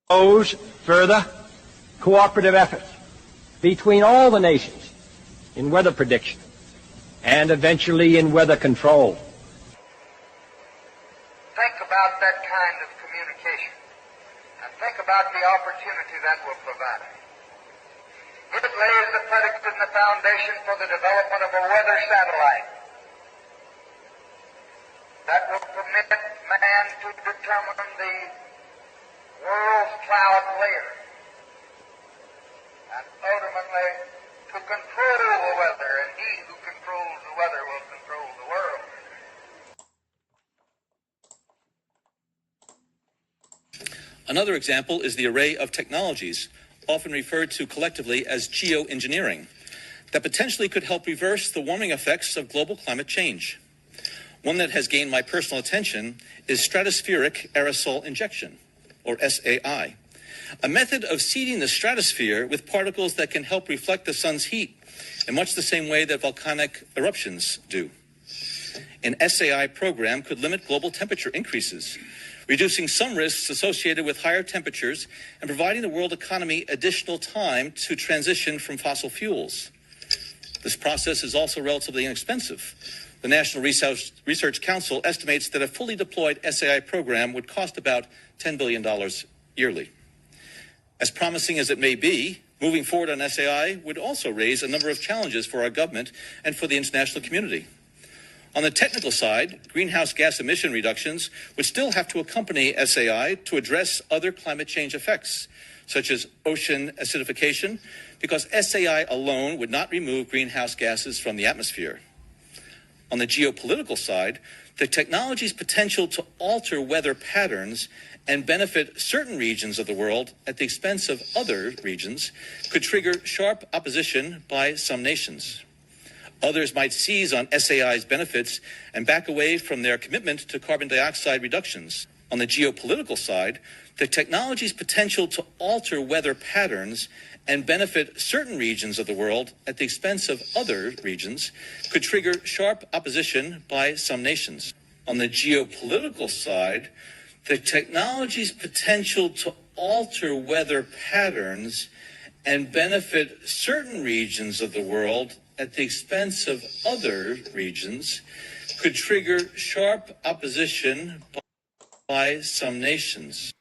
propose further cooperative efforts between all the nations in weather prediction and eventually in weather control. Think about that kind of communication and think about the opportunity that will provide. It lays the predicate and the foundation for the development of a weather satellite that will permit man to determine the world's cloud layer and ultimately to control the weather, and he who controls the weather will control the world. Another example is the array of technologies, often referred to collectively as geoengineering, that potentially could help reverse the warming effects of global climate change. One that has gained my personal attention is stratospheric aerosol injection, or SAI, a method of seeding the stratosphere with particles that can help reflect the sun's heat in much the same way that volcanic eruptions do. An SAI program could limit global temperature increases, reducing some risks associated with higher temperatures and providing the world economy additional time to transition from fossil fuels. This process is also relatively inexpensive. The National Research Council estimates that a fully deployed SAI program would cost about $10 billion yearly. As promising as it may be, moving forward on SAI would also raise a number of challenges for our government and for the international community. On the technical side, greenhouse gas emission reductions would still have to accompany SAI to address other climate change effects, such as ocean acidification, because SAI alone would not remove greenhouse gases from the atmosphere. On the geopolitical side, the technology's potential to alter weather patterns and benefit certain regions of the world at the expense of other regions could trigger sharp opposition by some nations. Others might seize on SAI's benefits and back away from their commitment to carbon dioxide reductions. On the geopolitical side, the technology's potential to alter weather patterns and benefit certain regions of the world at the expense of other regions could trigger sharp opposition by some nations. On the geopolitical side, the technology's potential to alter weather patterns and benefit certain regions of the world at the expense of other regions could trigger sharp opposition by some nations.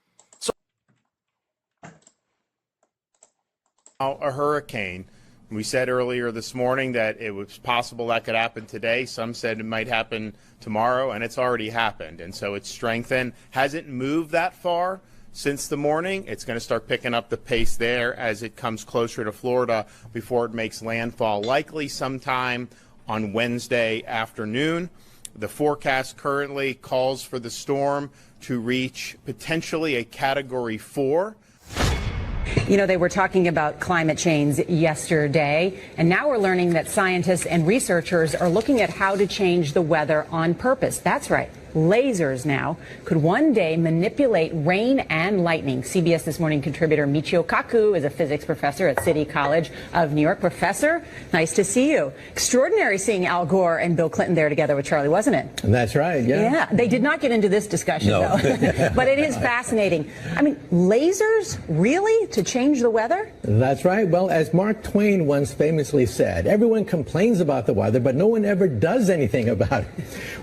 A hurricane. We said earlier this morning that it was possible that could happen today. Some said it might happen tomorrow, and it's already happened. And so it's strengthened. Hasn't moved that far since the morning. It's going to start picking up the pace there as it comes closer to Florida before it makes landfall, likely sometime on Wednesday afternoon. The forecast currently calls for the storm to reach potentially a Category 4. You know, they were talking about climate change yesterday, and now we're learning that scientists and researchers are looking at how to change the weather on purpose. That's right. Lasers now could one day manipulate rain and lightning. CBS This Morning contributor Michio Kaku is a physics professor at City College of New York. Professor, nice to see you. Extraordinary seeing Al Gore and Bill Clinton there together with Charlie, wasn't it? That's right, yeah. Yeah, they did not get into this discussion, though. But it is fascinating. I mean, lasers, really, to change the weather? That's right. Well, as Mark Twain once famously said, everyone complains about the weather, but no one ever does anything about it.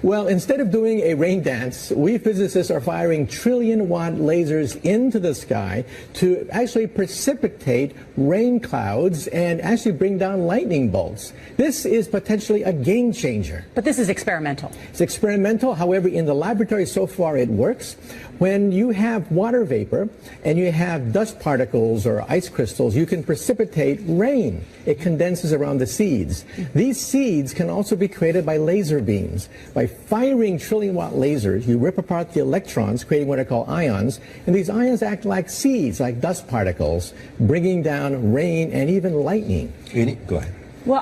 Well, instead of doing a rain dance, we physicists are firing trillion-watt lasers into the sky to actually precipitate rain clouds and actually bring down lightning bolts. This is potentially a game changer. But this is experimental. It's experimental. However, in the laboratory so far it works. When you have water vapor and you have dust particles or ice crystals, you can precipitate rain. It condenses around the seeds. These seeds can also be created by laser beams. By firing trillion-watt lasers, you rip apart the electrons, creating what are called ions, and these ions act like seeds, like dust particles, bringing down rain and even lightning. Go ahead. Well,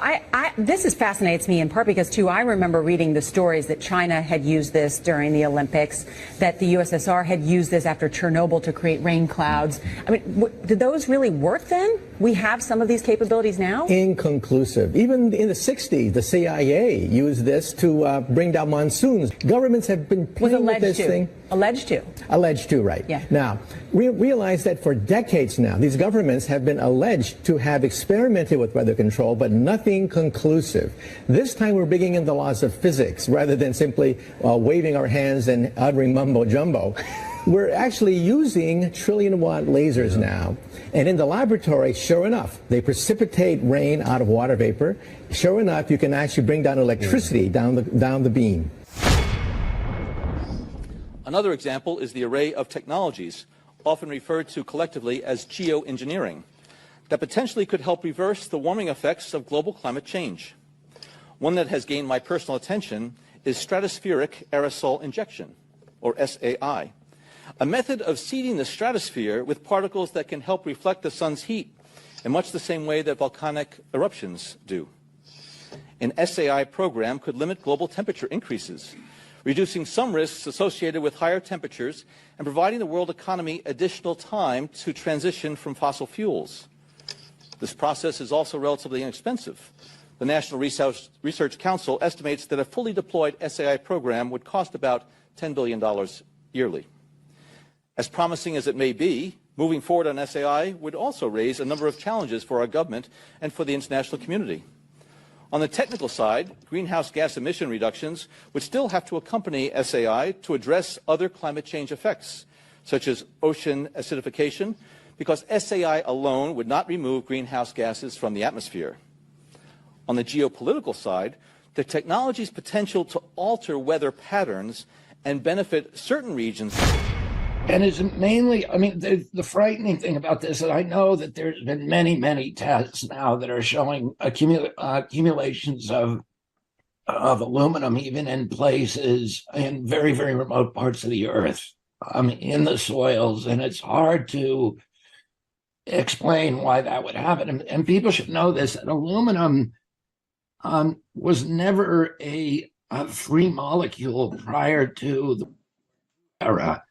this fascinates me in part because, too, I remember reading the stories that China had used this during the Olympics, that the USSR had used this after Chernobyl to create rain clouds. I mean, did those really work then? We have some of these capabilities now? Inconclusive. Even in the 60s, the CIA used this to bring down monsoons. Governments have been playing with this thing. Alleged to. Alleged to, right. Yeah. Now, we realize that for decades now, these governments have been alleged to have experimented with weather control, but nothing conclusive. This time we're bringing in the laws of physics rather than simply waving our hands and uttering mumbo jumbo. We're actually using trillion-watt lasers now. And in the laboratory, sure enough, they precipitate rain out of water vapor. Sure enough, you can actually bring down electricity down the beam. Another example is the array of technologies, often referred to collectively as geoengineering, that potentially could help reverse the warming effects of global climate change. One that has gained my personal attention is stratospheric aerosol injection, or SAI, a method of seeding the stratosphere with particles that can help reflect the sun's heat in much the same way that volcanic eruptions do. An SAI program could limit global temperature increases, reducing some risks associated with higher temperatures and providing the world economy additional time to transition from fossil fuels. This process is also relatively inexpensive. The National Research Council estimates that a fully deployed SAI program would cost about $10 billion yearly. As promising as it may be, moving forward on SAI would also raise a number of challenges for our government and for the international community. On the technical side, greenhouse gas emission reductions would still have to accompany SAI to address other climate change effects, such as ocean acidification, because SAI alone would not remove greenhouse gases from the atmosphere. On the geopolitical side, the technology's potential to alter weather patterns and benefit certain regions. And it's mainly, I mean, the frightening thing about this is I know that there's been many tests now that are showing accumulations of aluminum, even in places in very remote parts of the earth, in the soils. And it's hard to explain why that would happen. And people should know this, that aluminum was never a free molecule prior to the era.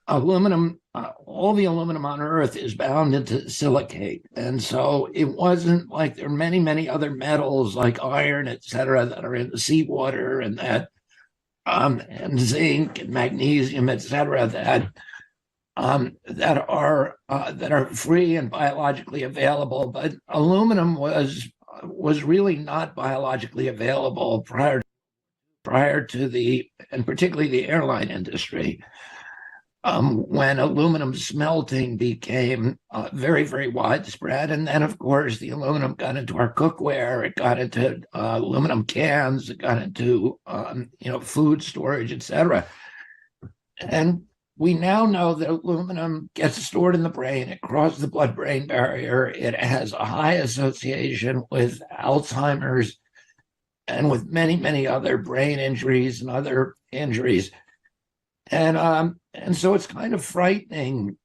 Aluminum, all the aluminum on Earth is bound into silicate. And so it wasn't like there are many other metals like iron, et cetera, that are in the seawater and that, and zinc and magnesium, et cetera, that are free and biologically available. But aluminum was really not biologically available prior to and particularly the airline industry. When aluminum smelting became very widespread. And then, of course, the aluminum got into our cookware, it got into aluminum cans, it got into, food storage, et cetera. And we now know that aluminum gets stored in the brain, it crosses the blood-brain barrier, it has a high association with Alzheimer's and with many other brain injuries and other injuries. And so it's kind of frightening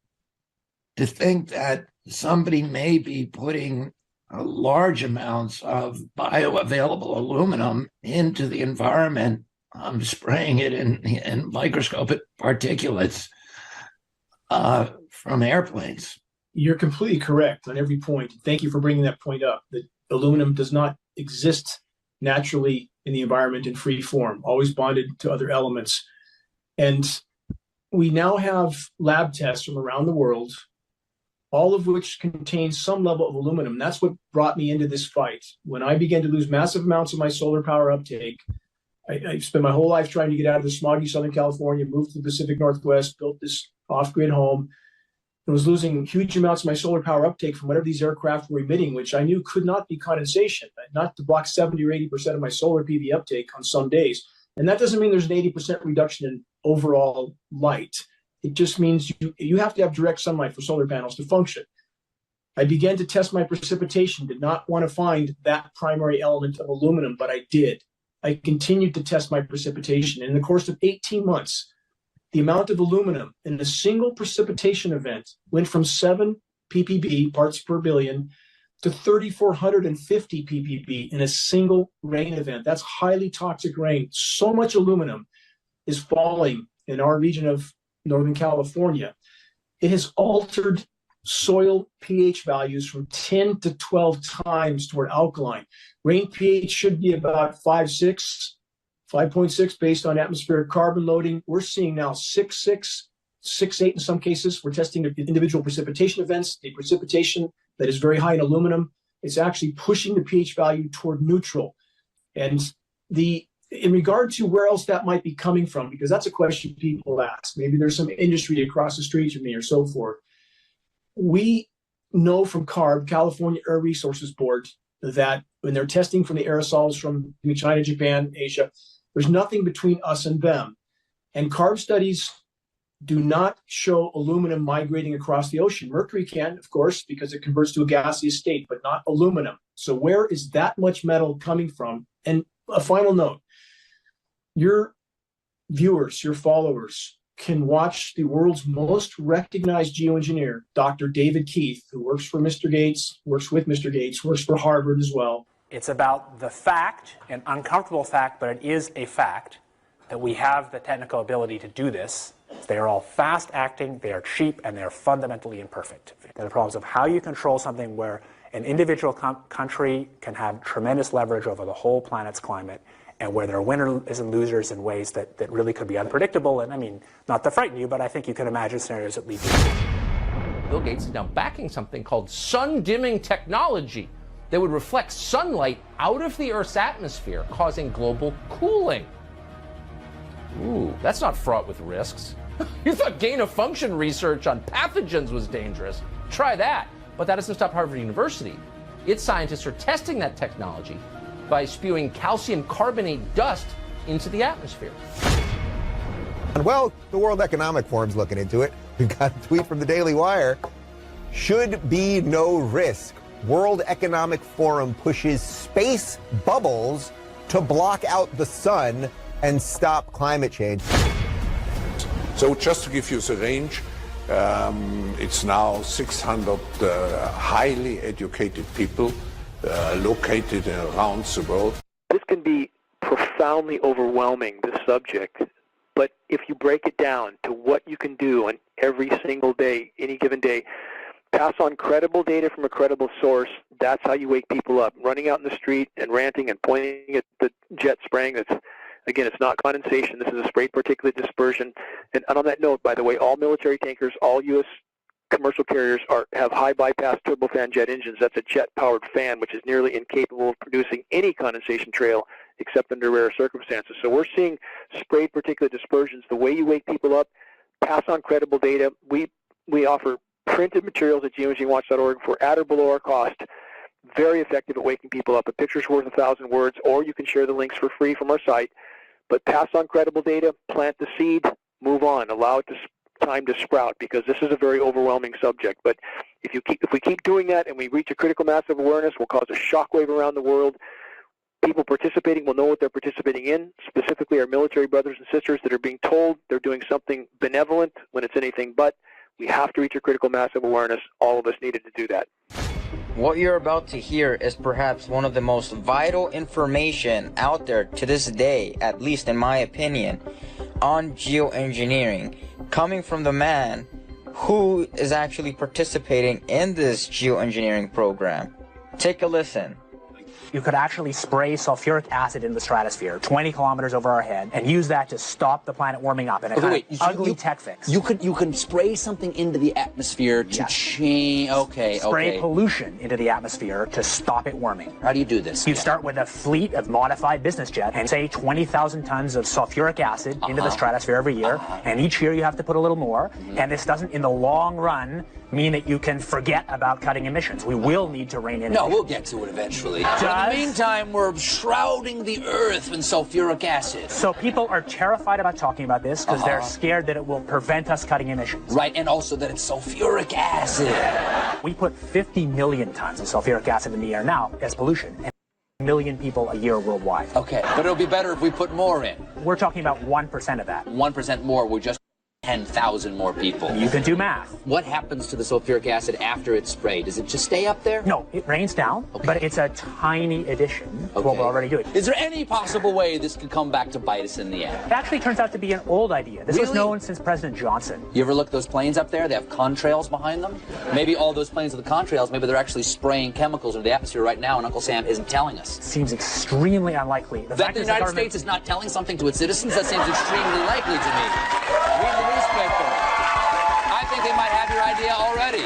to think that somebody may be putting large amounts of bioavailable aluminum into the environment, spraying it in microscopic particulates from airplanes. You're completely correct on every point. Thank you for bringing that point up, that aluminum does not exist naturally in the environment in free form, always bonded to other elements. And we now have lab tests from around the world, all of which contain some level of aluminum. That's what brought me into this fight. When I began to lose massive amounts of my solar power uptake, I spent my whole life trying to get out of the smoggy Southern California, moved to the Pacific Northwest, built this off-grid home, and was losing huge amounts of my solar power uptake from whatever these aircraft were emitting, which I knew could not be condensation, not to block 70 or 80% of my solar PV uptake on some days. And that doesn't mean there's an 80% reduction in overall light. It just means you have to have direct sunlight for solar panels to function. I began to test my precipitation, did not want to find that primary element of aluminum, but I did. I continued to test my precipitation. And in the course of 18 months, the amount of aluminum in a single precipitation event went from 7 ppb, parts per billion, to 3,450 ppb in a single rain event. That's highly toxic rain. So much aluminum is falling in our region of Northern California. It has altered soil pH values from 10 to 12 times toward alkaline. Rain pH should be about 5.6 based on atmospheric carbon loading. We're seeing now 6.6, 6.8 in some cases. We're testing individual precipitation events, the precipitation that is very high in aluminum. It's actually pushing the pH value toward neutral. And in regard to where else that might be coming from, because that's a question people ask. Maybe there's some industry across the street from me or so forth. We know from CARB, California Air Resources Board, that when they're testing from the aerosols from China, Japan, Asia, there's nothing between us and them. And CARB studies do not show aluminum migrating across the ocean. Mercury can, of course, because it converts to a gaseous state, but not aluminum. So where is that much metal coming from? And a final note, your viewers, your followers can watch the world's most recognized geoengineer, Dr. David Keith, who works for Mr. Gates, works with Mr. Gates, works for Harvard as well. It's about the fact, an uncomfortable fact, but it is a fact, that we have the technical ability to do this. They are all fast-acting, they are cheap, and they are fundamentally imperfect. There are problems of how you control something where an individual country can have tremendous leverage over the whole planet's climate, and where there are winners and losers in ways that really could be unpredictable. And I mean, not to frighten you, but I think you can imagine scenarios that lead to. Bill Gates is now backing something called sun-dimming technology that would reflect sunlight out of the Earth's atmosphere, causing global cooling. Ooh, that's not fraught with risks. You thought gain-of-function research on pathogens was dangerous. Try that. But that doesn't stop Harvard University. Its scientists are testing that technology by spewing calcium carbonate dust into the atmosphere. Well, the World Economic Forum's looking into it. We've got a tweet from the Daily Wire. Should be no risk. World Economic Forum pushes space bubbles to block out the sun and stop climate change. So just to give you the range, it's now 600 highly educated people located around the world. This can be profoundly overwhelming, this subject, but if you break it down to what you can do on every single day, any given day, pass on credible data from a credible source, that's how you wake people up. Running out in the street and ranting and pointing at the jet spraying, again, it's not condensation. This is a sprayed particulate dispersion. And on that note, by the way, all military tankers, all U.S. commercial carriers have high bypass turbofan jet engines. That's a jet-powered fan, which is nearly incapable of producing any condensation trail except under rare circumstances. So we're seeing sprayed particulate dispersions. The way you wake people up, pass on credible data. We offer printed materials at geoengineeringwatch.org for at or below our cost. Very effective at waking people up. A picture's worth 1,000 words, or you can share the links for free from our site. But pass on credible data, plant the seed, move on, allow it time to sprout, because this is a very overwhelming subject. But if we keep doing that and we reach a critical mass of awareness, we'll cause a shockwave around the world. People participating will know what they're participating in, specifically our military brothers and sisters that are being told they're doing something benevolent when it's anything but. We have to reach a critical mass of awareness. All of us needed to do that. What you're about to hear is perhaps one of the most vital information out there to this day, at least in my opinion, on geoengineering, coming from the man who is actually participating in this geoengineering program. Take a listen. You could actually spray sulfuric acid in the stratosphere 20 kilometers over our head and use that to stop the planet warming up in a ugly tech fix. You can spray something into the atmosphere to change. Spray pollution into the atmosphere to stop it warming. How do you do this? You start with a fleet of modified business jets and say 20,000 tons of sulfuric acid into the stratosphere every year, and each year you have to put a little more, and this doesn't in the long run mean that you can forget about cutting emissions. We will need to rein in. No, we'll get to it eventually. In the meantime, we're shrouding the earth in sulfuric acid. So people are terrified about talking about this because they're scared that it will prevent us cutting emissions. Right, and also that it's sulfuric acid. We put 50 million tons of sulfuric acid in the air now as pollution. And 1 million people a year worldwide. Okay, but it'll be better if we put more in. We're talking about 1% of that. 1% more. We're just 10,000 more people. You can do math. What happens to the sulfuric acid after it's sprayed? Does it just stay up there? No, it rains down, but it's a tiny addition to what we're already doing. Is there any possible way this could come back to bite us in the end? It actually turns out to be an old idea. This was known since President Johnson. You ever look at those planes up there? They have contrails behind them. Maybe all those planes with the contrails, maybe they're actually spraying chemicals into the atmosphere right now, and Uncle Sam isn't telling us. Seems extremely unlikely. That the United States is not telling something to its citizens? That seems extremely likely to me. Read the newspaper. I think they might have your idea already.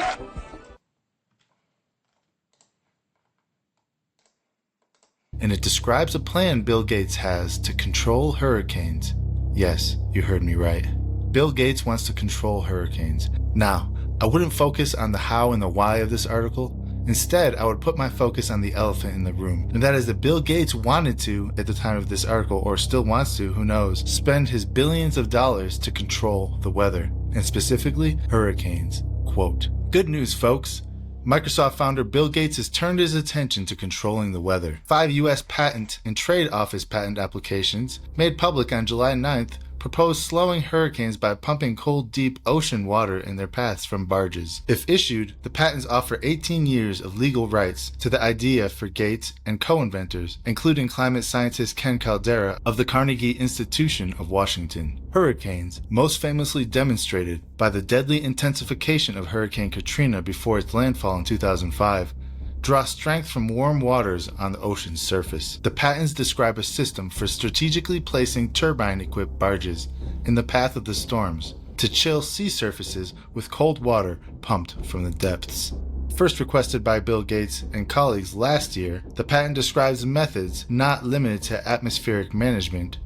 And it describes a plan Bill Gates has to control hurricanes. Yes, you heard me right. Bill Gates wants to control hurricanes. Now, I wouldn't focus on the how and the why of this article. Instead, I would put my focus on the elephant in the room, and that is that Bill Gates wanted to, at the time of this article, or still wants to, who knows, spend his billions of dollars to control the weather, and specifically hurricanes. Quote, "Good news, folks. Microsoft founder Bill Gates has turned his attention to controlling the weather. 5 U.S. Patent and Trade Office patent applications, made public on July 9th, propose slowing hurricanes by pumping cold, deep ocean water in their paths from barges. If issued, the patents offer 18 years of legal rights to the idea for Gates and co-inventors, including climate scientist Ken Caldera of the Carnegie Institution of Washington. Hurricanes, most famously demonstrated by the deadly intensification of Hurricane Katrina before its landfall in 2005, draw strength from warm waters on the ocean's surface. The patents describe a system for strategically placing turbine-equipped barges in the path of the storms to chill sea surfaces with cold water pumped from the depths. First requested by Bill Gates and colleagues last year, the patent describes methods not limited to atmospheric management,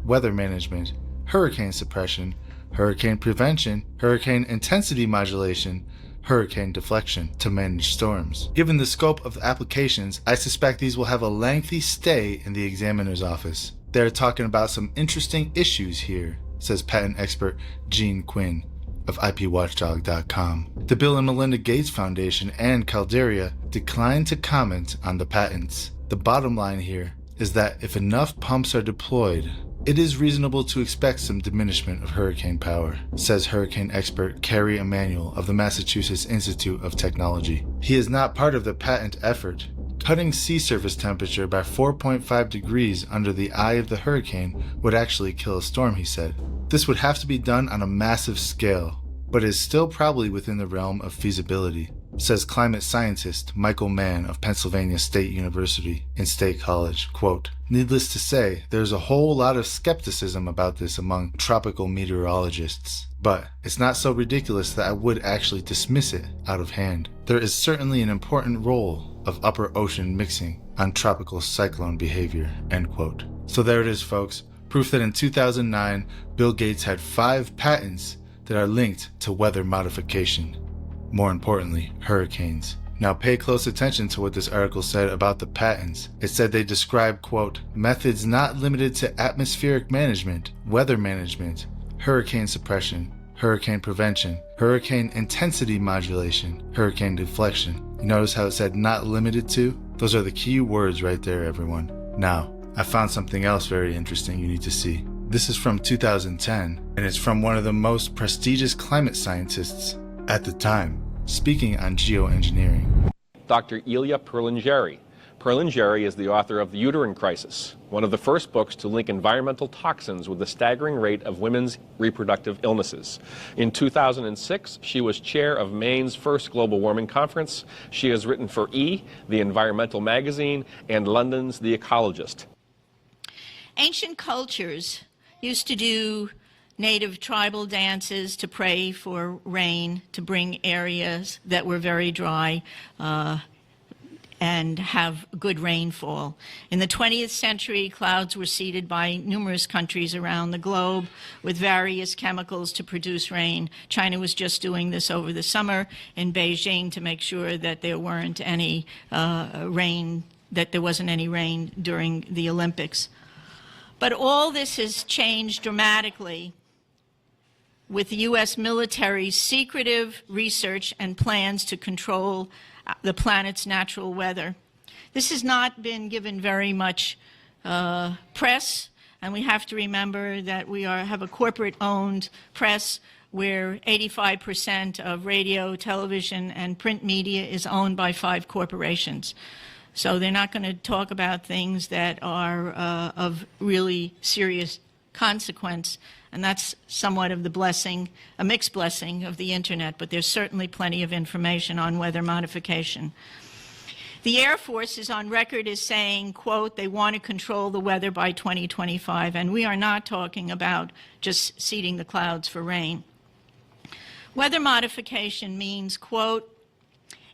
weather management, hurricane suppression, hurricane prevention, hurricane intensity modulation, hurricane deflection to manage storms. Given the scope of the applications, I suspect these will have a lengthy stay in the examiner's office. They're talking about some interesting issues here, says patent expert Gene Quinn of IPWatchdog.com. The Bill and Melinda Gates Foundation and Caldera declined to comment on the patents. The bottom line here is that if enough pumps are deployed, it is reasonable to expect some diminishment of hurricane power, says hurricane expert Kerry Emanuel of the Massachusetts Institute of Technology. He is not part of the patent effort. Cutting sea surface temperature by 4.5 degrees under the eye of the hurricane would actually kill a storm, he said. This would have to be done on a massive scale, but is still probably within the realm of feasibility, says climate scientist Michael Mann of Pennsylvania State University in State College. Quote, "Needless to say, there's a whole lot of skepticism about this among tropical meteorologists, but it's not so ridiculous that I would actually dismiss it out of hand. There is certainly an important role of upper ocean mixing on tropical cyclone behavior," end quote. So there it is, folks. Proof that in 2009, Bill Gates had 5 patents that are linked to weather modification. More importantly, hurricanes. Now pay close attention to what this article said about the patents. It said they describe, quote, methods not limited to atmospheric management, weather management, hurricane suppression, hurricane prevention, hurricane intensity modulation, hurricane deflection. You notice how it said not limited to? Those are the key words right there, everyone. Now, I found something else very interesting you need to see. This is from 2010, and it's from one of the most prestigious climate scientists at the time, speaking on geoengineering. Dr. Ilya Perlingeri. Perlingeri is the author of The Uterine Crisis, one of the first books to link environmental toxins with the staggering rate of women's reproductive illnesses. In 2006, she was chair of Maine's first global warming conference. She has written for E!, the environmental magazine, and London's The Ecologist. Ancient cultures used to do native tribal dances to pray for rain, to bring areas that were very dry and have good rainfall. In the 20th century, clouds were seeded by numerous countries around the globe with various chemicals to produce rain. China was just doing this over the summer in Beijing to make sure that there weren't any rain, that there wasn't any rain during the Olympics. But all this has changed dramatically with the U.S. military's secretive research and plans to control the planet's natural weather. This has not been given very much press, and we have to remember that we have a corporate-owned press where 85% of radio, television, and print media is owned by 5 corporations. So they're not going to talk about things that are of really serious consequence, and that's somewhat of the blessing, a mixed blessing of the internet, but there's certainly plenty of information on weather modification. The Air Force is on record as saying, quote, they want to control the weather by 2025, and we are not talking about just seeding the clouds for rain. Weather modification means, quote,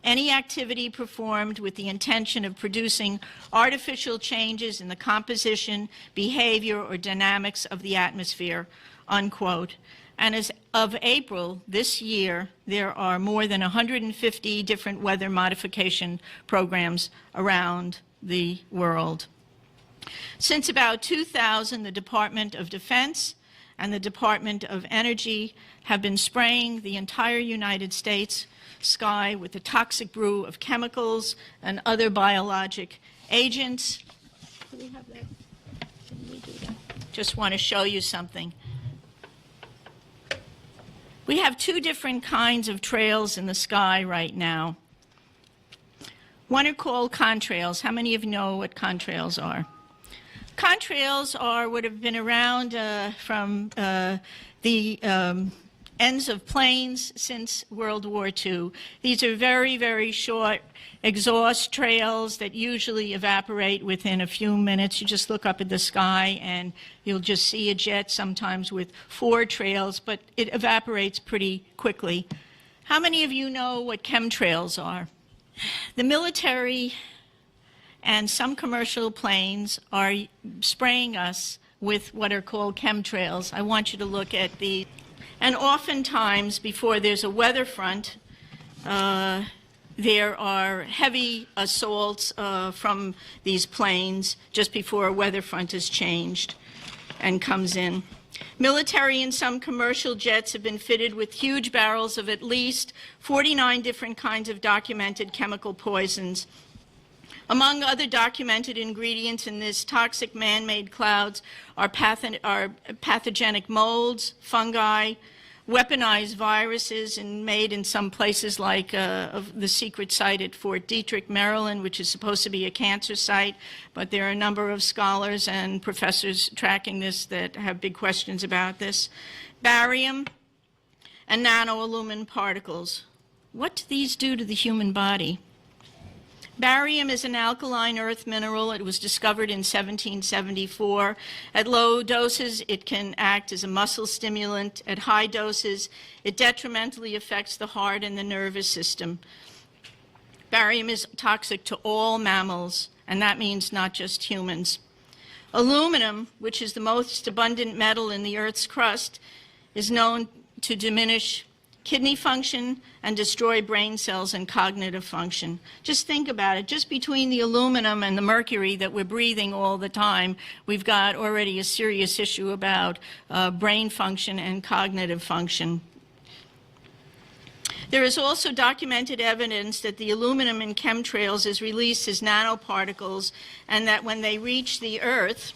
any activity performed with the intention of producing artificial changes in the composition, behavior, or dynamics of the atmosphere, unquote. And as of April this year, there are more than 150 different weather modification programs around the world. Since about 2000, the Department of Defense and the Department of Energy have been spraying the entire United States sky with a toxic brew of chemicals and other biologic agents. Do we have that? Didn't we do that? Just want to show you something. We have 2 different kinds of trails in the sky right now. One are called contrails. How many of you know what contrails are? Contrails are what have been around from the ends of planes since World War II. These are very, very short exhaust trails that usually evaporate within a few minutes. You just look up at the sky and you'll just see a jet, sometimes with 4 trails, but it evaporates pretty quickly. How many of you know what chemtrails are? The military and some commercial planes are spraying us with what are called chemtrails. I want you to look at the... And oftentimes, before there's a weather front, there are heavy assaults from these planes just before a weather front is changed and comes in. Military and some commercial jets have been fitted with huge barrels of at least 49 different kinds of documented chemical poisons. Among other documented ingredients in this toxic man-made clouds are pathogenic molds, fungi, weaponized viruses, and made in some places like the secret site at Fort Detrick, Maryland, which is supposed to be a cancer site. But there are a number of scholars and professors tracking this that have big questions about this. Barium and nanoaluminum particles. What do these do to the human body? Barium is an alkaline earth mineral. It was discovered in 1774. At low doses, it can act as a muscle stimulant. At high doses, it detrimentally affects the heart and the nervous system. Barium is toxic to all mammals, and that means not just humans. Aluminum, which is the most abundant metal in the Earth's crust, is known to diminish kidney function and destroy brain cells and cognitive function. Just think about it. Just between the aluminum and the mercury that we're breathing all the time, we've got already a serious issue about brain function and cognitive function. There is also documented evidence that the aluminum in chemtrails is released as nanoparticles, and that when they reach the Earth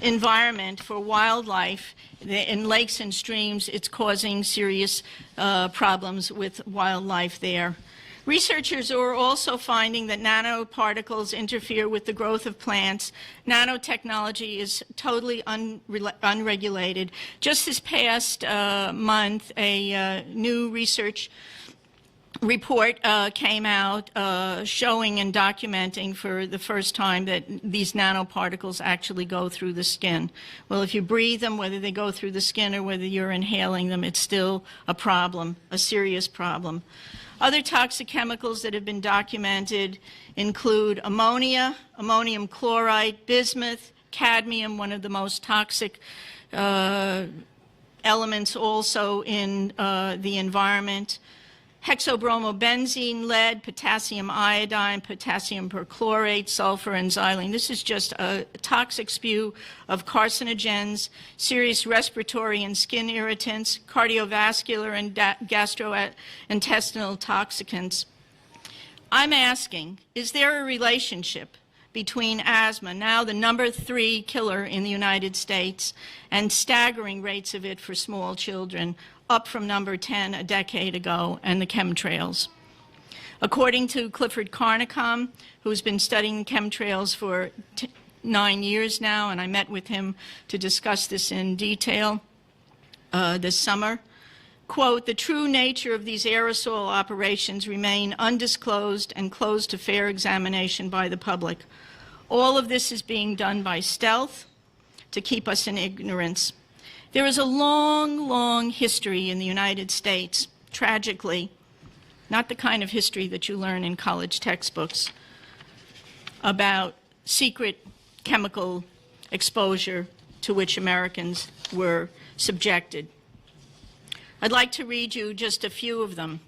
environment for wildlife, in lakes and streams, it's causing serious problems with wildlife there. Researchers are also finding that nanoparticles interfere with the growth of plants. Nanotechnology is totally unregulated. Just this past month, a new research report came out showing and documenting for the first time that these nanoparticles actually go through the skin. Well, if you breathe them, whether they go through the skin or whether you're inhaling them, it's still a problem, a serious problem. Other toxic chemicals that have been documented include ammonia, ammonium chloride, bismuth, cadmium, one of the most toxic elements also in the environment, hexabromobenzene, lead, potassium iodine, potassium perchlorate, sulfur, and xylene. This is just a toxic spew of carcinogens, serious respiratory and skin irritants, cardiovascular and gastrointestinal toxicants. I'm asking, is there a relationship between asthma, now the number 3 killer in the United States, and staggering rates of it for small children? up from number 10 a decade ago, and the chemtrails. According to Clifford Carnicom, who's been studying chemtrails for 9 years now, and I met with him to discuss this in detail this summer, quote, the true nature of these aerosol operations remain undisclosed and closed to fair examination by the public. All of this is being done by stealth to keep us in ignorance. There is a long, long history in the United States, tragically, not the kind of history that you learn in college textbooks, about secret chemical exposure to which Americans were subjected. I'd like to read you just a few of them.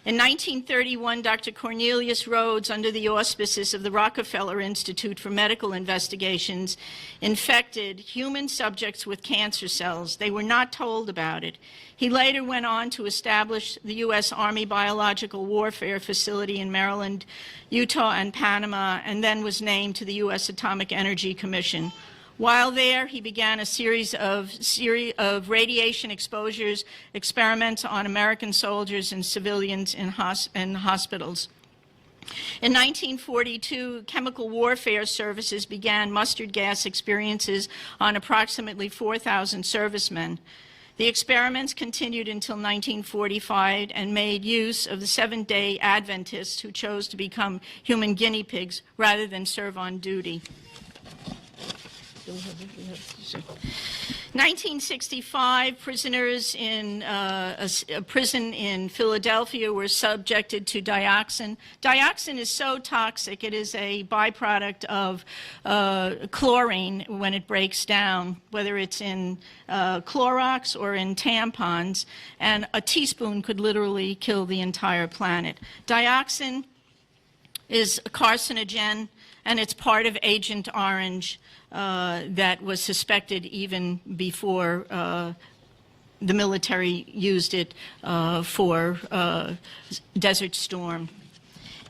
In 1931, Dr. Cornelius Rhodes, under the auspices of the Rockefeller Institute for Medical Investigations, infected human subjects with cancer cells. They were not told about it. He later went on to establish the U.S. Army Biological Warfare Facility in Maryland, Utah, and Panama, and then was named to the U.S. Atomic Energy Commission. While there, he began a series of radiation exposures, experiments on American soldiers and civilians in hospitals. In 1942, Chemical Warfare Services began mustard gas experiences on approximately 4,000 servicemen. The experiments continued until 1945 and made use of the Seventh-day Adventists who chose to become human guinea pigs rather than serve on duty. 1965, prisoners in a prison in Philadelphia were subjected to dioxin. Dioxin is so toxic, it is a byproduct of chlorine when it breaks down, whether it's in Clorox or in tampons, and a teaspoon could literally kill the entire planet. Dioxin is a carcinogen, and it's part of Agent Orange that was suspected even before the military used it for Desert Storm.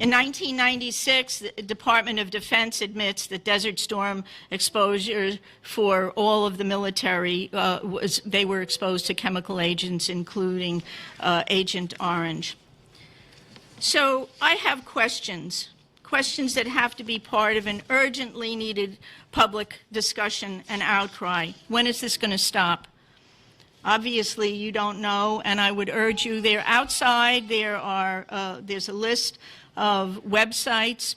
In 1996, the Department of Defense admits that Desert Storm exposure for all of the military, they were exposed to chemical agents, including Agent Orange. So I have questions that have to be part of an urgently needed public discussion and outcry. When is this going to stop? Obviously, you don't know, and I would urge you, they're outside. There's a list of websites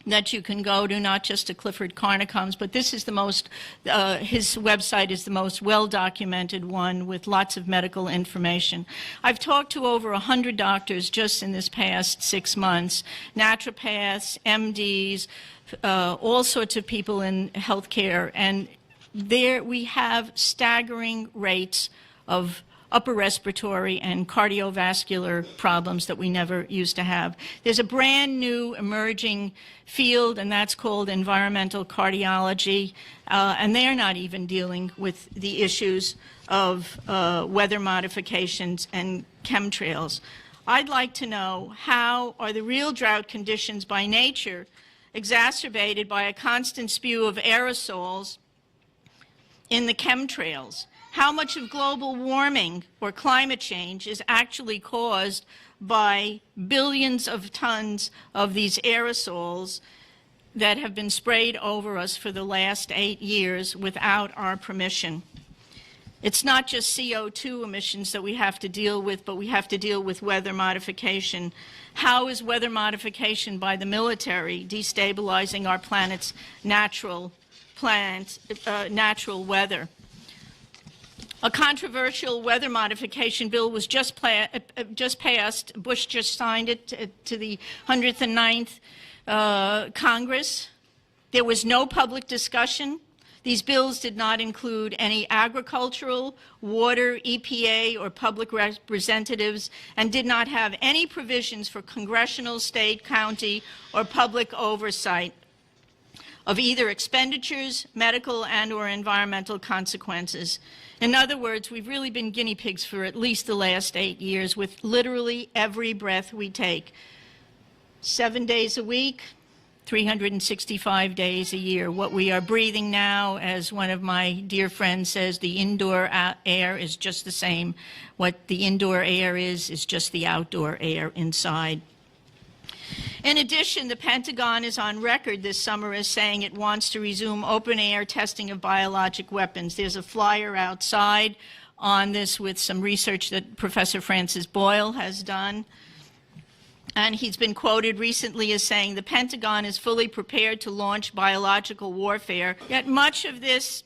that you can go to, not just to Clifford Carnicom's, but this is the most, his website is the most well-documented one with lots of medical information. I've talked to over 100 doctors just in this past 6 months, naturopaths, MDs, all sorts of people in healthcare, and there we have staggering rates of upper respiratory and cardiovascular problems that we never used to have. There's a brand new emerging field, and that's called environmental cardiology, and they're not even dealing with the issues of weather modifications and chemtrails. I'd like to know, how are the real drought conditions by nature exacerbated by a constant spew of aerosols in the chemtrails? How much of global warming or climate change is actually caused by billions of tons of these aerosols that have been sprayed over us for the last 8 years without our permission? It's not just CO2 emissions that we have to deal with, but we have to deal with weather modification. How is weather modification by the military destabilizing our planet's natural weather? A controversial weather modification bill was just passed. Bush just signed it to the 109th Congress. There was no public discussion. These bills did not include any agricultural, water, EPA, or public representatives, and did not have any provisions for congressional, state, county, or public oversight of either expenditures, medical, and/or environmental consequences. In other words, we've really been guinea pigs for at least the last 8 years with literally every breath we take. 7 days a week, 365 days a year. What we are breathing now, as one of my dear friends says, the indoor air is just the same. What the indoor air is just the outdoor air inside. In addition, the Pentagon is on record this summer as saying it wants to resume open-air testing of biologic weapons. There's a flyer outside on this with some research that Professor Francis Boyle has done. And he's been quoted recently as saying the Pentagon is fully prepared to launch biological warfare, yet much of this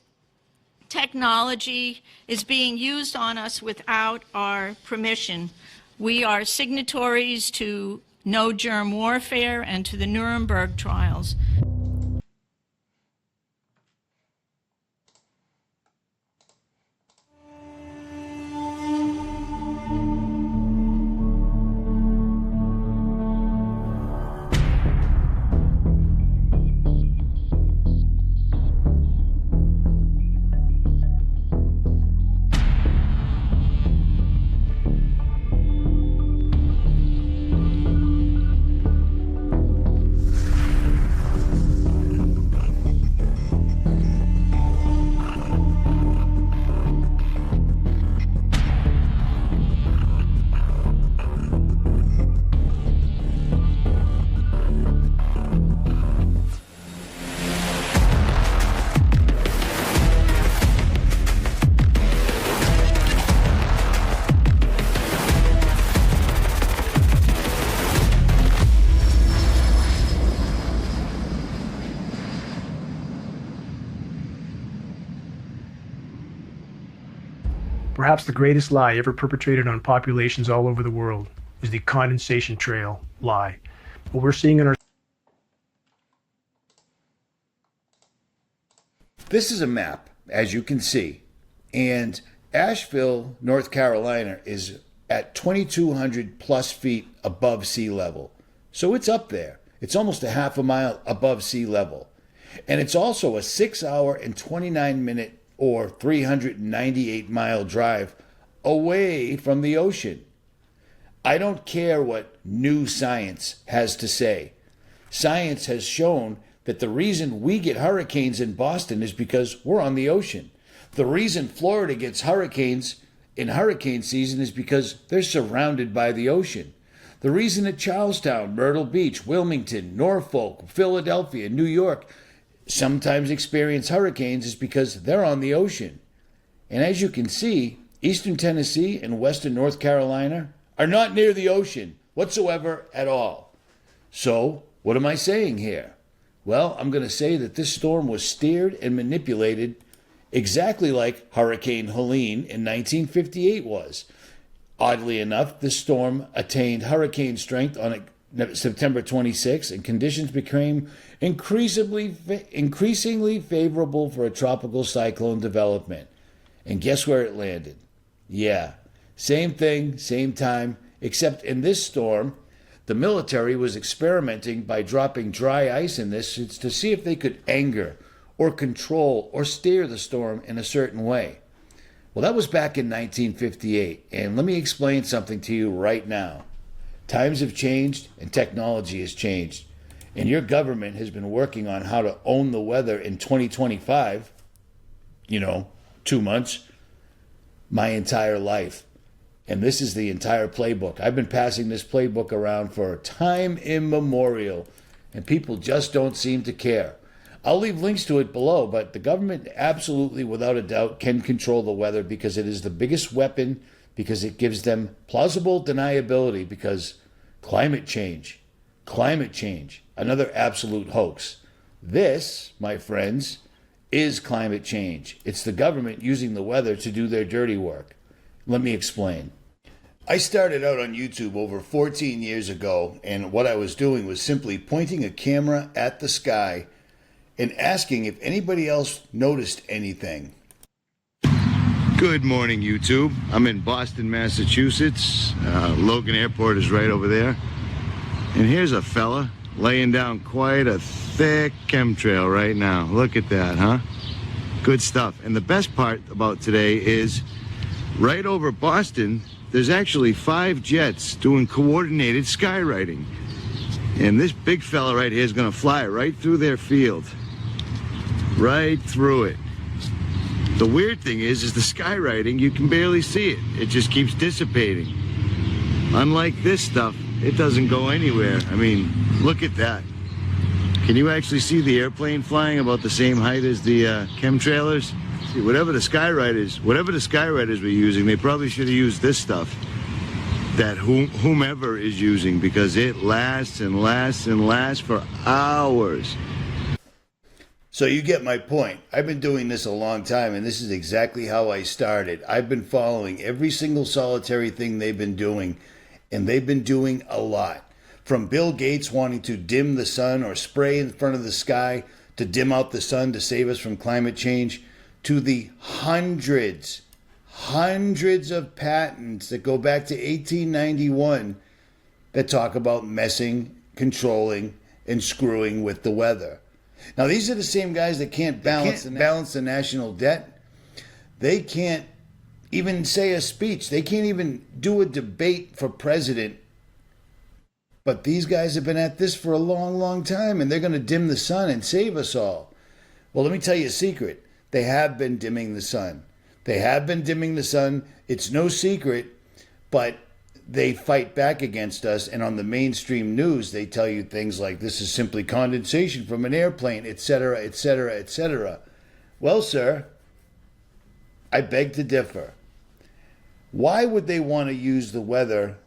technology is being used on us without our permission. We are signatories to no germ warfare and to the Nuremberg trials. Perhaps the greatest lie ever perpetrated on populations all over the world is the condensation trail lie. What we're seeing in our... This is a map, as you can see, and Asheville, North Carolina is at 2,200 plus feet above sea level. So it's up there. It's almost a half a mile above sea level. And it's also a 6 hour and 29 minute or 398-mile drive away from the ocean. I don't care what new science has to say. Science has shown that the reason we get hurricanes in Boston is because we're on the ocean. The reason Florida gets hurricanes in hurricane season is because they're surrounded by the ocean. The reason that Charlestown, Myrtle Beach, Wilmington, Norfolk, Philadelphia, New York sometimes experience hurricanes is because they're on the ocean. And as you can see, eastern Tennessee and western North Carolina are not near the ocean whatsoever at all. So, what am I saying here? Well, I'm going to say that this storm was steered and manipulated exactly like Hurricane Helene in 1958 was. Oddly enough, this storm attained hurricane strength on September 26, and conditions became increasingly favorable for a tropical cyclone development. And guess where it landed? Yeah, same thing, same time, except in this storm, the military was experimenting by dropping dry ice in this to see if they could anger or control or steer the storm in a certain way. Well, that was back in 1958, and let me explain something to you right now. Times have changed and technology has changed, and your government has been working on how to own the weather in 2025, 2 months, my entire life. And this is the entire playbook. I've been passing this playbook around for time immemorial, and people just don't seem to care. I'll leave links to it below, but the government absolutely, without a doubt, can control the weather because it is the biggest weapon, because it gives them plausible deniability, because climate change, another absolute hoax. This, my friends, is climate change. It's the government using the weather to do their dirty work. Let me explain. I started out on YouTube over 14 years ago, and what I was doing was simply pointing a camera at the sky and asking if anybody else noticed anything. Good morning, YouTube. I'm in Boston, Massachusetts. Logan Airport is right over there. And here's a fella laying down quite a thick chemtrail right now. Look at that, huh? Good stuff. And the best part about today is right over Boston, there's actually 5 jets doing coordinated skywriting. And this big fella right here is going to fly right through their field. Right through it. The weird thing is the skywriting, you can barely see it. It just keeps dissipating. Unlike this stuff, it doesn't go anywhere. I mean, look at that. Can you actually see the airplane flying about the same height as the chemtrailers? See, whatever the skywriters were using, they probably should have used this stuff that whomever is using, because it lasts and lasts and lasts for hours. So you get my point. I've been doing this a long time, and this is exactly how I started. I've been following every single solitary thing they've been doing, and they've been doing a lot. From Bill Gates wanting to dim the sun or spray in front of the sky to dim out the sun to save us from climate change, to the hundreds of patents that go back to 1891 that talk about messing, controlling, and screwing with the weather. Now, these are the same guys that can't balance the national debt. They can't even say a speech. They can't even do a debate for president. But these guys have been at this for a long, long time, and they're going to dim the sun and save us all. Well, let me tell you a secret. They have been dimming the sun. They have been dimming the sun. It's no secret, but they fight back against us, and on the mainstream news, they tell you things like this is simply condensation from an airplane, etc., etc., etc. Well, sir, I beg to differ. Why would they want to use the weather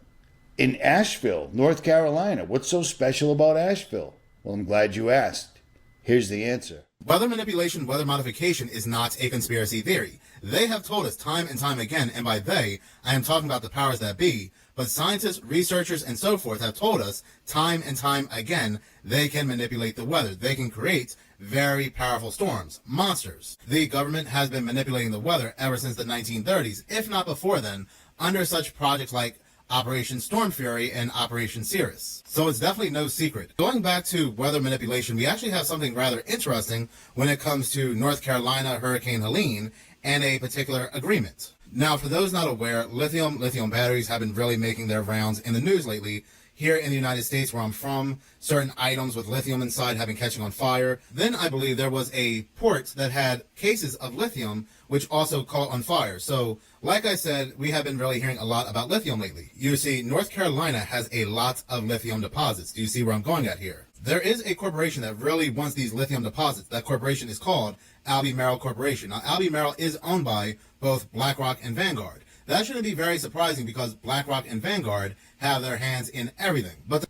in Asheville, North Carolina? What's so special about Asheville? Well, I'm glad you asked. Here's the answer. Weather manipulation, weather modification is not a conspiracy theory. They have told us time and time again, and by they, I am talking about the powers that be, but scientists, researchers, and so forth have told us time and time again they can manipulate the weather. They can create very powerful storms, monsters. The government has been manipulating the weather ever since the 1930s, if not before then, under such projects like Operation Storm Fury and Operation Cirrus. So it's definitely no secret. Going back to weather manipulation, we actually have something rather interesting when it comes to North Carolina Hurricane Helene and a particular agreement. Now, for those not aware, lithium batteries have been really making their rounds in the news lately. Here in the United States, where I'm from, certain items with lithium inside have been catching on fire. Then I believe there was a port that had cases of lithium, which also caught on fire. So, like I said, we have been really hearing a lot about lithium lately. You see, North Carolina has a lot of lithium deposits. Do you see where I'm going at here? There is a corporation that really wants these lithium deposits. That corporation is called Albemarle Corporation. Now, Albemarle is owned by both BlackRock and Vanguard. That shouldn't be very surprising because BlackRock and Vanguard have their hands in everything. But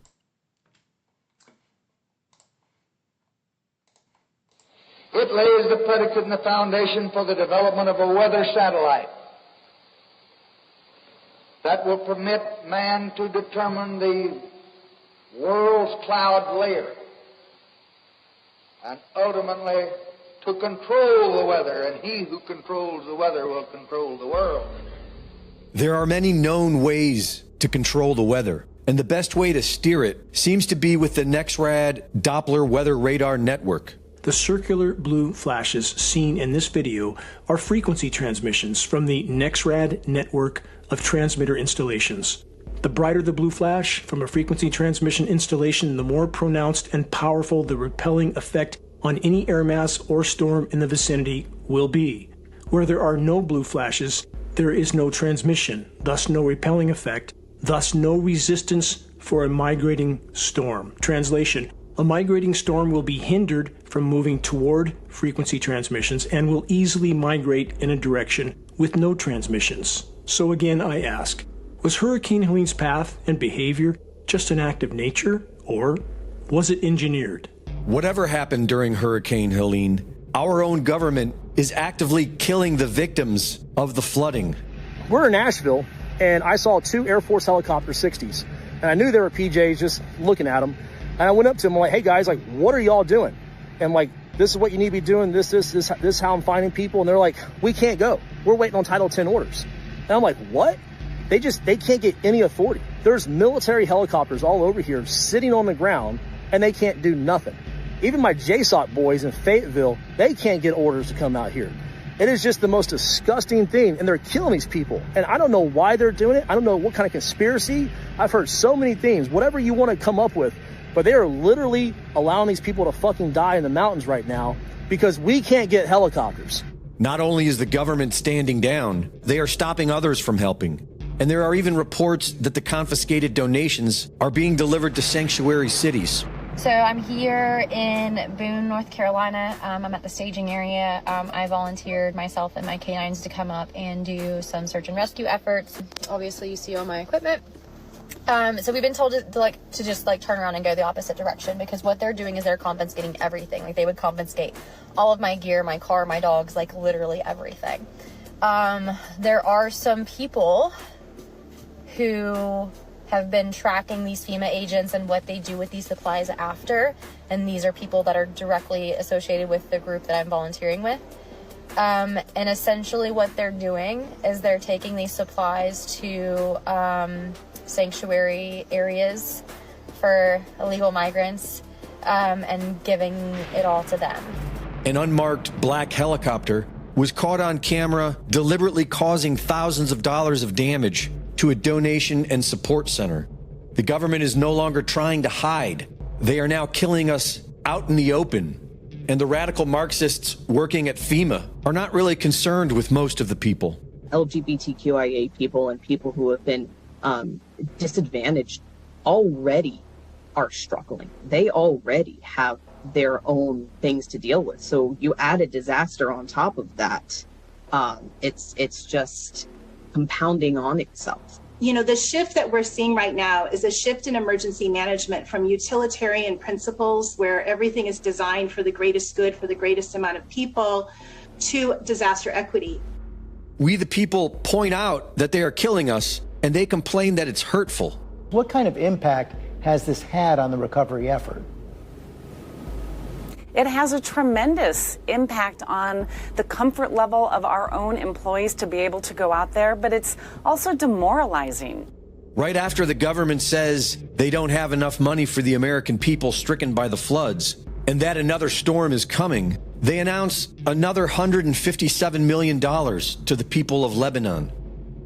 it lays the predicate and the foundation for the development of a weather satellite that will permit man to determine the world's cloud layer and ultimately to control the weather, and he who controls the weather will control the world. There are many known ways to control the weather, and the best way to steer it seems to be with the NEXRAD Doppler Weather Radar Network. The circular blue flashes seen in this video are frequency transmissions from the NEXRAD network of transmitter installations. The brighter the blue flash from a frequency transmission installation, the more pronounced and powerful the repelling effect on any air mass or storm in the vicinity will be. Where there are no blue flashes, there is no transmission, thus no repelling effect, thus no resistance for a migrating storm. Translation: a migrating storm will be hindered from moving toward frequency transmissions and will easily migrate in a direction with no transmissions. So again, I ask, was Hurricane Helene's path and behavior just an act of nature, or was it engineered? Whatever happened during Hurricane Helene, our own government is actively killing the victims of the flooding. We're in Asheville, and I saw 2 Air Force helicopter 60s, and I knew they were PJs just looking at them. And I went up to them, I'm like, hey guys, like, what are y'all doing? And like, this is what you need to be doing, this is how I'm finding people. And they're like, we can't go. We're waiting on Title 10 orders. And I'm like, what? They can't get any authority. There's military helicopters all over here sitting on the ground, and they can't do nothing. Even my JSOC boys in Fayetteville, they can't get orders to come out here. It is just the most disgusting thing, and they're killing these people. And I don't know why they're doing it. I don't know what kind of conspiracy. I've heard so many things. Whatever you want to come up with, But they are literally allowing these people to fucking die in the mountains right now because we can't get helicopters. Not only is the government standing down, they are stopping others from helping. And there are even reports that the confiscated donations are being delivered to sanctuary cities. So I'm here in Boone, North Carolina. I'm at the staging area. I volunteered myself and my canines to come up and do some search and rescue efforts. Obviously, you see all my equipment. So we've been told to just turn around and go the opposite direction, because what they're doing is they're confiscating everything. Like, they would confiscate all of my gear, my car, my dogs, like literally everything. There are some people who have been tracking these FEMA agents and what they do with these supplies after. And these are people that are directly associated with the group that I'm volunteering with. And essentially what they're doing is they're taking these supplies to sanctuary areas for illegal migrants and giving it all to them. An unmarked black helicopter was caught on camera deliberately causing thousands of dollars of damage to a donation and support center. The government is no longer trying to hide. They are now killing us out in the open. And the radical Marxists working at FEMA are not really concerned with most of the people. LGBTQIA people and people who have been disadvantaged already are struggling. They already have their own things to deal with. So you add a disaster on top of that, it's just compounding on itself. You know, the shift that we're seeing right now is a shift in emergency management from utilitarian principles where everything is designed for the greatest good for the greatest amount of people to disaster equity. We the people point out that they are killing us, and they complain that it's hurtful. What kind of impact has this had on the recovery effort? It has a tremendous impact on the comfort level of our own employees to be able to go out there, but it's also demoralizing. Right after the government says they don't have enough money for the American people stricken by the floods, and that another storm is coming, they announce another $157 million to the people of Lebanon.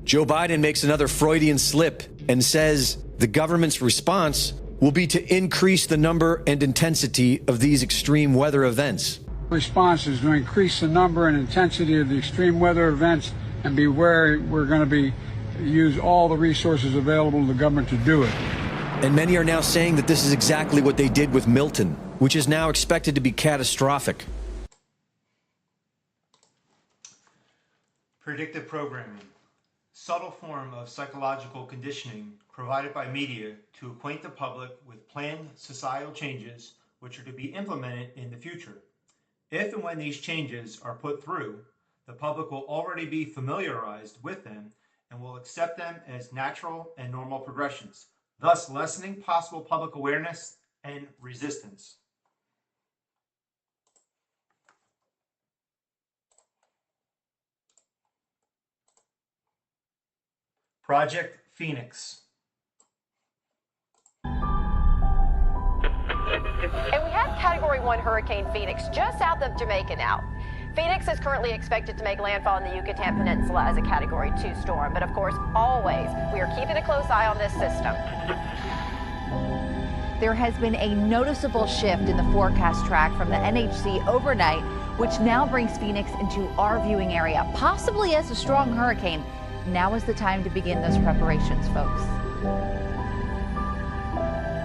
Joe Biden makes another Freudian slip and says the government's response will be to increase the number and intensity of these extreme weather events. Response is to increase the number and intensity of the extreme weather events and be where we're going to use all the resources available to the government to do it. And many are now saying that this is exactly what they did with Milton, which is now expected to be catastrophic. Predictive programming, subtle form of psychological conditioning provided by media to acquaint the public with planned societal changes which are to be implemented in the future. If and when these changes are put through, the public will already be familiarized with them and will accept them as natural and normal progressions, thus lessening possible public awareness and resistance. Project Phoenix. And we have Category 1 Hurricane Phoenix just south of Jamaica now. Phoenix is currently expected to make landfall in the Yucatan Peninsula as a Category 2 storm. But of course, always, we are keeping a close eye on this system. There has been a noticeable shift in the forecast track from the NHC overnight, which now brings Phoenix into our viewing area, possibly as a strong hurricane. Now is the time to begin those preparations, folks.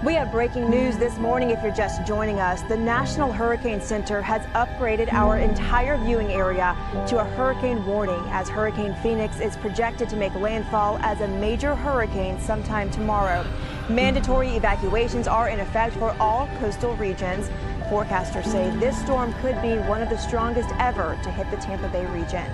We have breaking news this morning if you're just joining us. The National Hurricane Center has upgraded our entire viewing area to a hurricane warning as Hurricane Phoenix is projected to make landfall as a major hurricane sometime tomorrow. Mandatory evacuations are in effect for all coastal regions. Forecasters say this storm could be one of the strongest ever to hit the Tampa Bay region.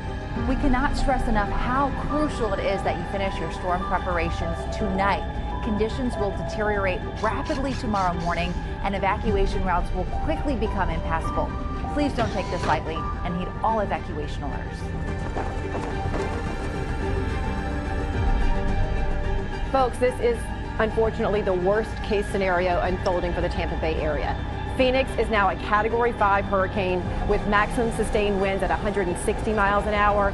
We cannot stress enough how crucial it is that you finish your storm preparations tonight. Conditions will deteriorate rapidly tomorrow morning, and evacuation routes will quickly become impassable. Please don't take this lightly and heed all evacuation orders. Folks, this is unfortunately the worst case scenario unfolding for the Tampa Bay area. Phoenix is now a Category 5 hurricane with maximum sustained winds at 160 miles an hour.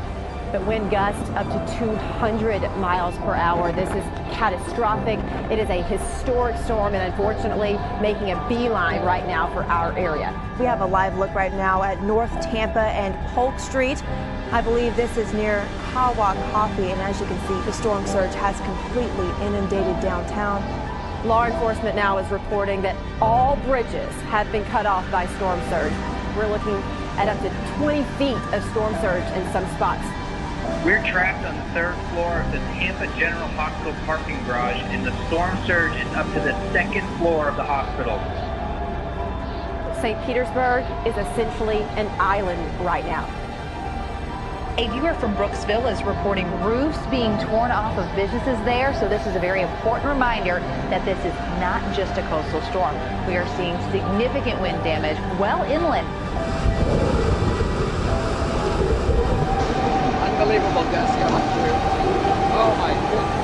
but wind gusts up to 200 miles per hour. This is catastrophic. It is a historic storm and unfortunately making a beeline right now for our area. We have a live look right now at North Tampa and Polk Street. I believe this is near Kawa Coffee, and as you can see, the storm surge has completely inundated downtown. Law enforcement now is reporting that all bridges have been cut off by storm surge. We're looking at up to 20 feet of storm surge in some spots. We're trapped on the third floor of the Tampa General Hospital parking garage, and the storm surge is up to the second floor of the hospital. St. Petersburg is essentially an island right now. A viewer from Brooksville is reporting roofs being torn off of businesses there, so this is a very important reminder that this is not just a coastal storm. We are seeing significant wind damage well inland. Unbelievable gust coming through. Oh my goodness.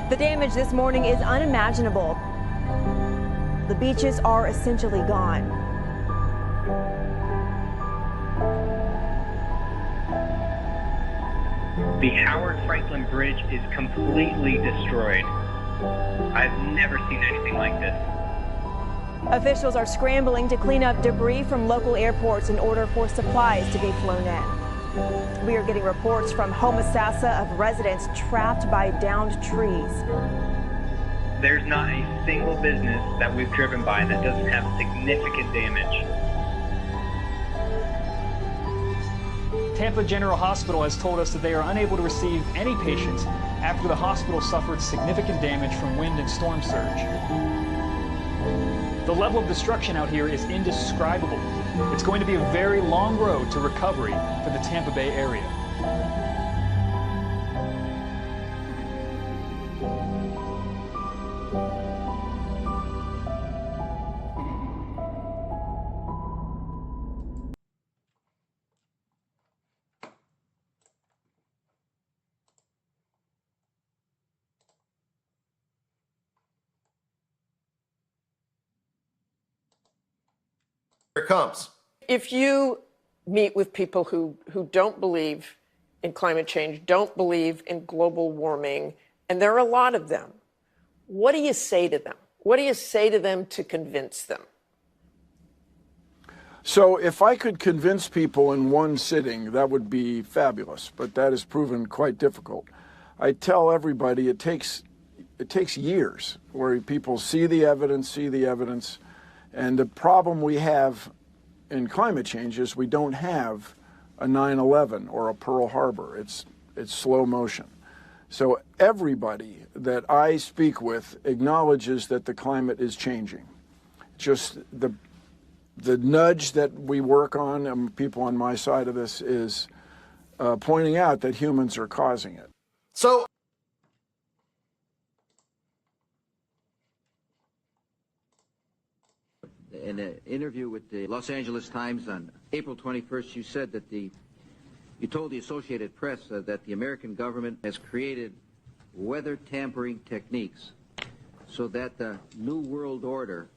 The damage this morning is unimaginable. The beaches are essentially gone. The Howard Franklin Bridge is completely destroyed. I've never seen anything like this. Officials are scrambling to clean up debris from local airports in order for supplies to be flown in. We are getting reports from Homosassa of residents trapped by downed trees. There's not a single business that we've driven by that doesn't have significant damage. Tampa General Hospital has told us that they are unable to receive any patients after the hospital suffered significant damage from wind and storm surge. The level of destruction out here is indescribable. It's going to be a very long road to recovery for the Tampa Bay area. Here it comes. If you meet with people who don't believe in climate change, don't believe in global warming, and there are a lot of them, what do you say to them? What do you say to them to convince them? So if I could convince people in one sitting, that would be fabulous, but that has proven quite difficult. I tell everybody it takes years where people see the evidence, and the problem we have in climate change is we don't have a 9/11 or a Pearl Harbor. It's slow motion. So everybody that I speak with acknowledges that the climate is changing. Just the nudge that we work on, and people on my side of this, is pointing out that humans are causing it. So in an interview with the Los Angeles Times on April 21st, you said that you told the Associated Press that the American government has created weather tampering techniques so that the New World Order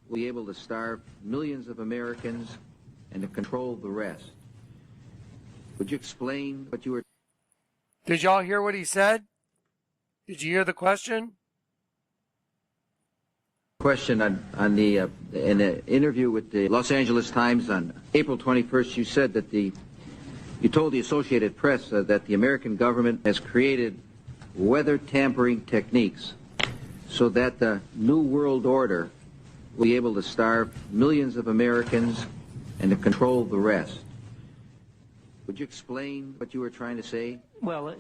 will be able to starve millions of Americans and to control the rest. Would you explain what you were... Did y'all hear what he said? Did you hear the question? Question in an interview with the Los Angeles Times on April 21st, you said that you told the Associated Press that the American government has created weather tampering techniques so that the New World Order will be able to starve millions of Americans and to control the rest. Would you explain what you were trying to say? Well,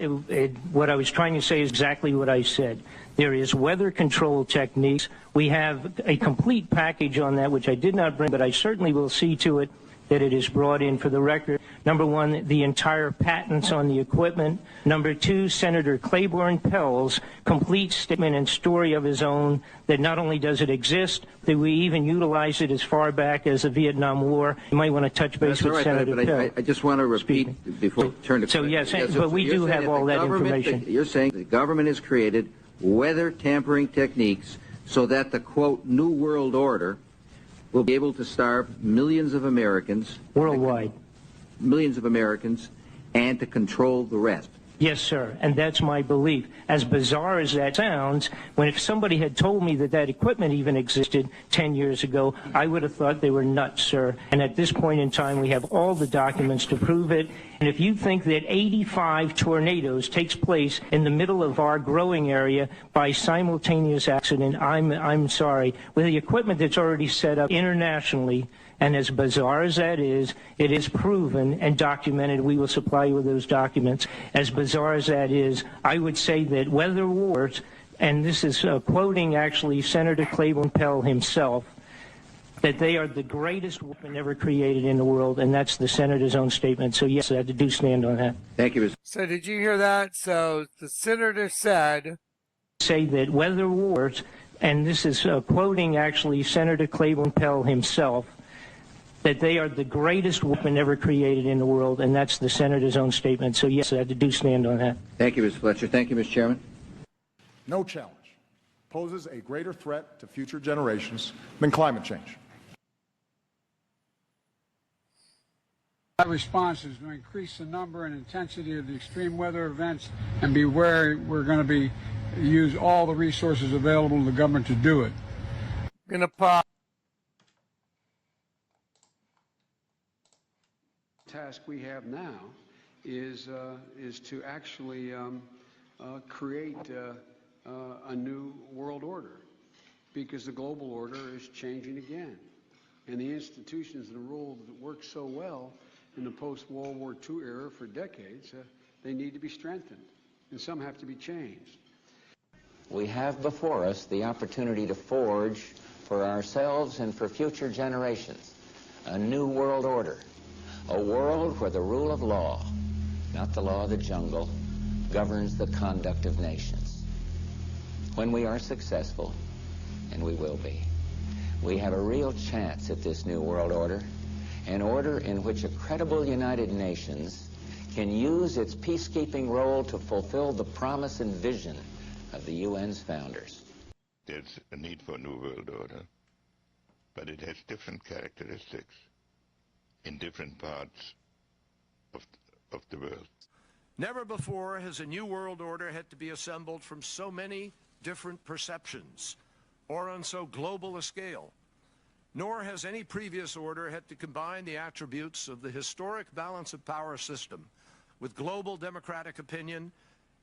what I was trying to say is exactly what I said. There is weather control techniques. We have a complete package on that, which I did not bring, but I certainly will see to it that it is brought in for the record. Number one, the entire patents on the equipment. Number two, Senator Claiborne Pell's complete statement and story of his own that not only does it exist, that we even utilize it as far back as the Vietnam War. You might want to touch base with Senator Pell. I just want to repeat before we turn to... So yes, but we do have all that information. You're saying the government has created weather tampering techniques so that the, quote, New World Order will be able to starve millions of Americans. Worldwide. Millions of Americans, and to control the rest. Yes, sir, and that's my belief. As bizarre as that sounds, if somebody had told me that that equipment even existed 10 years ago, I would have thought they were nuts, sir. And at this point in time, we have all the documents to prove it. And if you think that 85 tornadoes takes place in the middle of our growing area by simultaneous accident, I'm sorry. With the equipment that's already set up internationally, and as bizarre as that is, it is proven and documented. We will supply you with those documents. As bizarre as that is, I would say that weather wars, and this is quoting actually Senator Claiborne Pell himself, that they are the greatest weapon ever created in the world, and that's the senator's own statement. So yes, I do stand on that. Thank you, Mr. So did you hear that? So the senator said... Say that weather wars, and this is quoting actually Senator Claiborne Pell himself, that they are the greatest weapon ever created in the world, and that's the senator's own statement. So yes, I do stand on that. Thank you, Mr. Fletcher. Thank you, Mr. Chairman. No challenge poses a greater threat to future generations than climate change. Our response is to increase the number and intensity of the extreme weather events and be wary we're going to use all the resources available to the government to do it. Going to pause. Task we have now is to actually create a new world order, because the global order is changing again, and the institutions and the rules that worked so well in the post-World War II era for decades, they need to be strengthened, and some have to be changed. We have before us the opportunity to forge for ourselves and for future generations a new world order. A world where the rule of law, not the law of the jungle, governs the conduct of nations. When we are successful, and we will be, we have a real chance at this new world order, an order in which a credible United Nations can use its peacekeeping role to fulfill the promise and vision of the UN's founders. There's a need for a new world order, but it has different characteristics in different parts of the world. Never before has a new world order had to be assembled from so many different perceptions or on so global a scale. Nor has any previous order had to combine the attributes of the historic balance of power system with global democratic opinion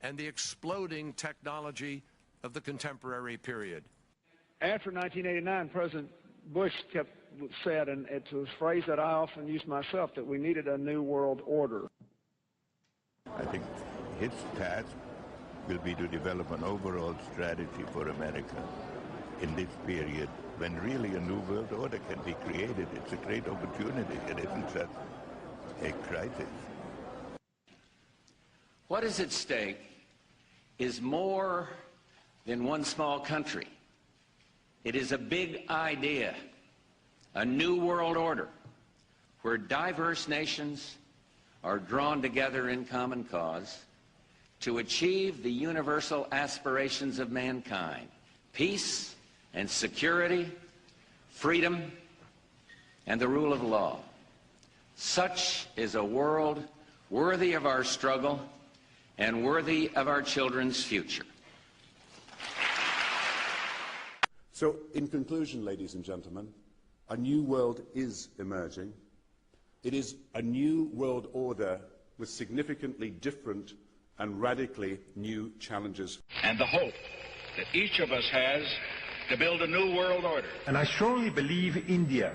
and the exploding technology of the contemporary period. After 1989, President Bush said, and it's a phrase that I often use myself, that we needed a new world order. I think his task will be to develop an overall strategy for America in this period when really a new world order can be created. It's a great opportunity. It isn't just a crisis. What is at stake is more than one small country. It is a big idea, a new world order where diverse nations are drawn together in common cause to achieve the universal aspirations of mankind: peace and security, freedom, and the rule of law. Such is a world worthy of our struggle and worthy of our children's future. So, in conclusion, ladies and gentlemen, a new world is emerging. It is a new world order with significantly different and radically new challenges. And the hope that each of us has to build a new world order. And I strongly believe India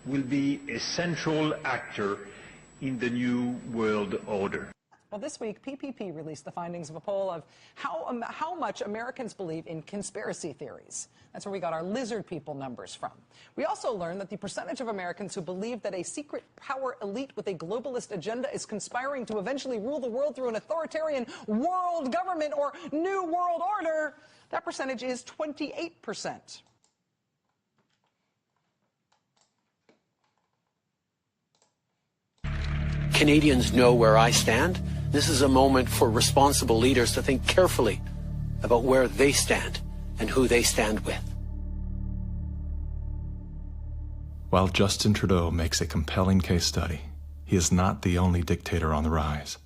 will be a central actor in the new world order. Well, this week, PPP released the findings of a poll of how much Americans believe in conspiracy theories. That's where we got our lizard people numbers from. We also learned that the percentage of Americans who believe that a secret power elite with a globalist agenda is conspiring to eventually rule the world through an authoritarian world government or new world order, that percentage is 28%. Canadians know where I stand. This is a moment for responsible leaders to think carefully about where they stand and who they stand with. While Justin Trudeau makes a compelling case study, he is not the only dictator on the rise.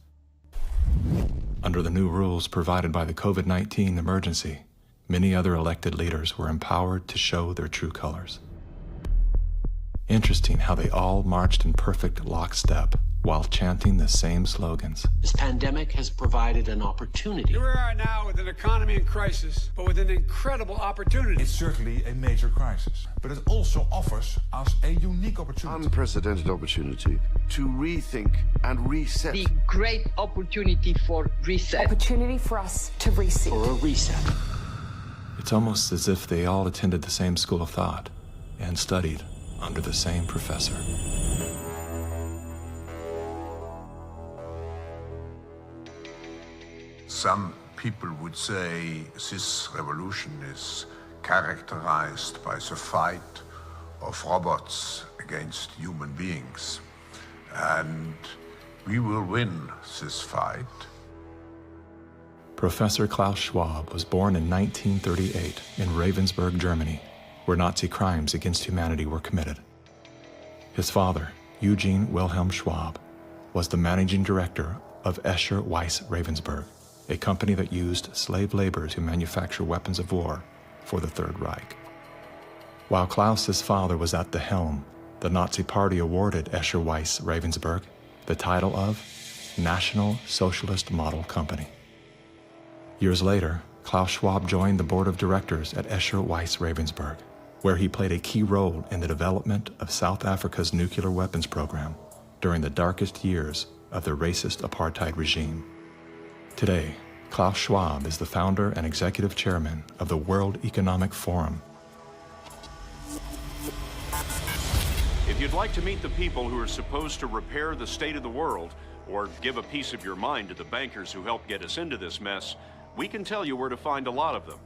Under the new rules provided by the COVID-19 emergency, many other elected leaders were empowered to show their true colors. Interesting how they all marched in perfect lockstep while chanting the same slogans. This pandemic has provided an opportunity. Here we are now with an economy in crisis, but with an incredible opportunity. It's certainly a major crisis, but it also offers us a unique opportunity. Unprecedented opportunity to rethink and reset. The great opportunity for reset. Opportunity for us to reset. For a reset. It's almost as if they all attended the same school of thought and studied under the same professor. Some people would say this revolution is characterized by the fight of robots against human beings. And we will win this fight. Professor Klaus Schwab was born in 1938 in Ravensburg, Germany, where Nazi crimes against humanity were committed. His father, Eugene Wilhelm Schwab, was the managing director of Escher Weiss Ravensburg, a company that used slave labor to manufacture weapons of war for the Third Reich. While Klaus's father was at the helm, the Nazi Party awarded Escher Weiss Ravensburg the title of National Socialist Model Company. Years later, Klaus Schwab joined the board of directors at Escher Weiss Ravensburg, where he played a key role in the development of South Africa's nuclear weapons program during the darkest years of the racist apartheid regime. Today, Klaus Schwab is the founder and executive chairman of the World Economic Forum. If you'd like to meet the people who are supposed to repair the state of the world or give a piece of your mind to the bankers who helped get us into this mess, we can tell you where to find a lot of them.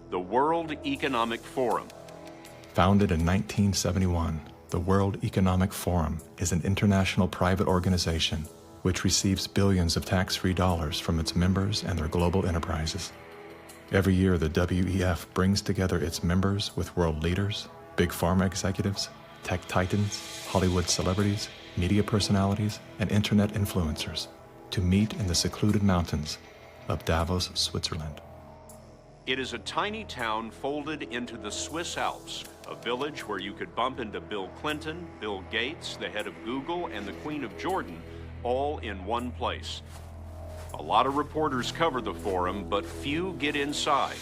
The World Economic Forum. Founded in 1971, the World Economic Forum is an international private organization which receives billions of tax-free dollars from its members and their global enterprises. Every year, the WEF brings together its members with world leaders, big pharma executives, tech titans, Hollywood celebrities, media personalities, and internet influencers to meet in the secluded mountains of Davos, Switzerland. It is a tiny town folded into the Swiss Alps, a village where you could bump into Bill Clinton, Bill Gates, the head of Google, and the Queen of Jordan, all in one place. A lot of reporters cover the forum, but few get inside.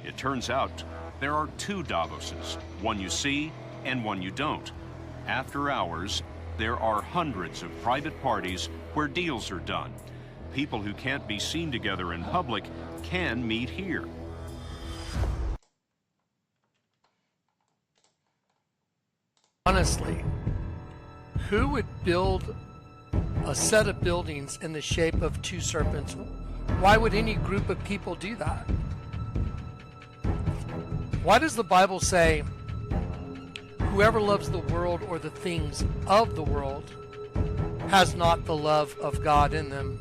It turns out there are two Davoses, one you see and one you don't. After hours, there are hundreds of private parties where deals are done. People who can't be seen together in public can meet here. Honestly, who would build a set of buildings in the shape of two serpents? Why would any group of people do that? Why does the Bible say, whoever loves the world or the things of the world has not the love of God in them?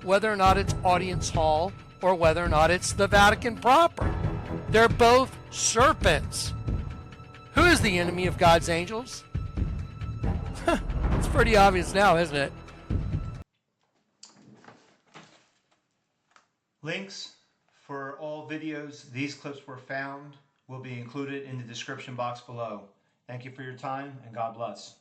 Whether or not it's Audience Hall or whether or not it's the Vatican proper. They're both serpents. Who is the enemy of God's angels? pretty obvious now, isn't it? Links for all videos these clips were found will be included in the description box below. Thank you for your time, and God bless.